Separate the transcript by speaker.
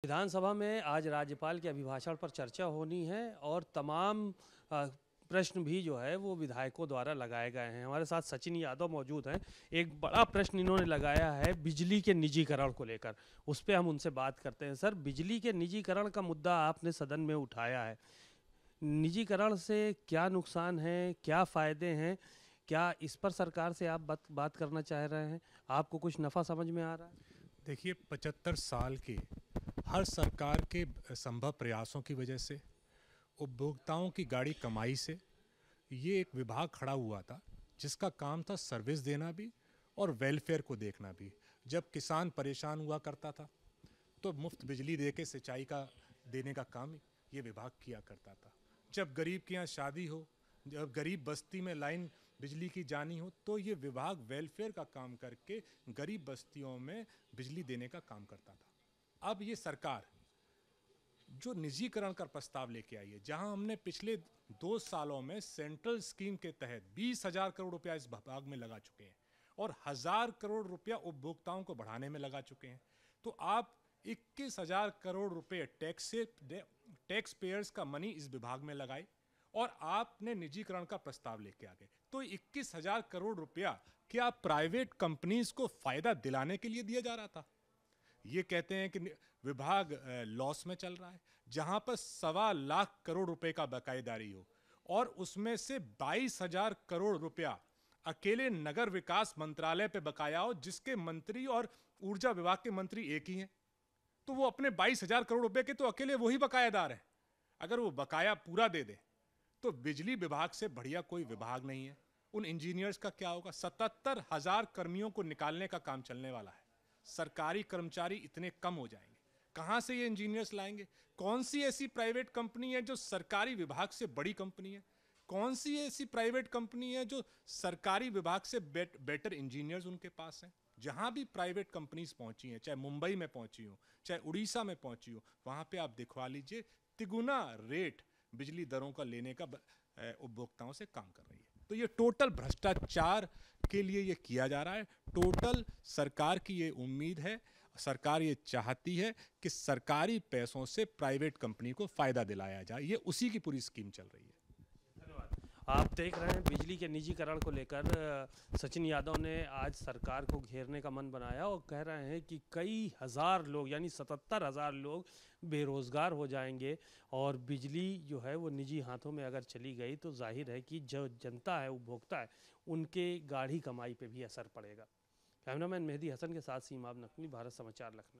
Speaker 1: विधानसभा में आज राज्यपाल के अभिभाषण पर चर्चा होनी है और तमाम प्रश्न भी जो है वो विधायकों द्वारा लगाए गए हैं। हमारे साथ सचिन यादव मौजूद हैं। एक बड़ा प्रश्न इन्होंने लगाया है बिजली के निजीकरण को लेकर, उस पर हम उनसे बात करते हैं। सर, बिजली के निजीकरण का मुद्दा आपने सदन में उठाया है। निजीकरण से क्या नुकसान है, क्या फ़ायदे हैं, क्या इस पर सरकार से आप बात करना चाह रहे हैं? आपको कुछ नफ़ा समझ में आ रहा है?
Speaker 2: देखिए, 75 साल के हर सरकार के संभव प्रयासों की वजह से, उपभोक्ताओं की गाढ़ी कमाई से ये एक विभाग खड़ा हुआ था जिसका काम था सर्विस देना भी और वेलफेयर को देखना भी। जब किसान परेशान हुआ करता था तो मुफ्त बिजली दे के सिंचाई का देने का काम ये विभाग किया करता था। जब गरीब के यहाँ शादी हो, जब गरीब बस्ती में लाइन बिजली की जानी हो, तो ये विभाग वेलफेयर का काम करके गरीब बस्तियों में बिजली देने का काम करता था। अब ये सरकार जो निजीकरण का प्रस्ताव लेके आई है, जहां हमने पिछले 2 सालों में सेंट्रल स्कीम के तहत 20,000 करोड़ रुपया इस विभाग में लगा चुके हैं और 1,000 करोड़ रुपया उपभोक्ताओं को बढ़ाने में लगा चुके हैं, तो आप 21,000 करोड़ रुपए टैक्स पेयर्स का मनी इस विभाग में लगाए और आपने निजीकरण का प्रस्ताव लेके आ गए। तो 21,000 करोड़ रुपया क्या प्राइवेट कंपनीज को फायदा दिलाने के लिए दिया जा रहा था? ये कहते हैं कि विभाग लॉस में चल रहा है, जहां पर 1.25 करोड़ रुपए का बकायेदारी हो और उसमें से 22,000 करोड़ रुपया अकेले नगर विकास मंत्रालय पे बकाया हो, जिसके मंत्री और ऊर्जा विभाग के मंत्री एक ही हैं। तो वो अपने 22,000 करोड़ रुपए के तो अकेले वही बकायादार हैं। अगर वो बकाया पूरा दे दे तो बिजली विभाग से बढ़िया कोई विभाग नहीं है। उन इंजीनियर्स का क्या होगा? 77,000 कर्मियों को निकालने का काम चलने वाला है। सरकारी कर्मचारी इतने कम हो जाएंगे, कहां से ये इंजीनियर्स लाएंगे? कौन सी ऐसी प्राइवेट कंपनी है जो सरकारी विभाग से बड़ी कंपनी है? कौन सी ऐसी प्राइवेट कंपनी है जो सरकारी विभाग से बेटर इंजीनियर्स उनके पास हैं? जहां भी प्राइवेट कंपनीज पहुंची हैं, चाहे मुंबई में पहुंची हो, चाहे उड़ीसा में पहुंची हो, वहां पे आप दिखवा लीजिए तिगुना रेट बिजली दरों का लेने का उपभोक्ताओं से काम कर रही है। तो ये टोटल भ्रष्टाचार के लिए ये किया जा रहा है। टोटल सरकार की ये उम्मीद है, सरकार ये चाहती है कि सरकारी पैसों से प्राइवेट कंपनी को फायदा दिलाया जाए। ये उसी की पूरी स्कीम चल रही है।
Speaker 1: आप देख रहे हैं बिजली के निजीकरण को लेकर सचिन यादव ने आज सरकार को घेरने का मन बनाया और कह रहे हैं कि कई हज़ार लोग यानी 77,000 लोग बेरोज़गार हो जाएंगे और बिजली जो है वो निजी हाथों में अगर चली गई तो जाहिर है कि जो जनता है, उपभोक्ता है, उनके गाढ़ी कमाई पे भी असर पड़ेगा। कैमरामैन मेहदी हसन के साथ सीमाब नकवी, भारत समाचार, लखनऊ।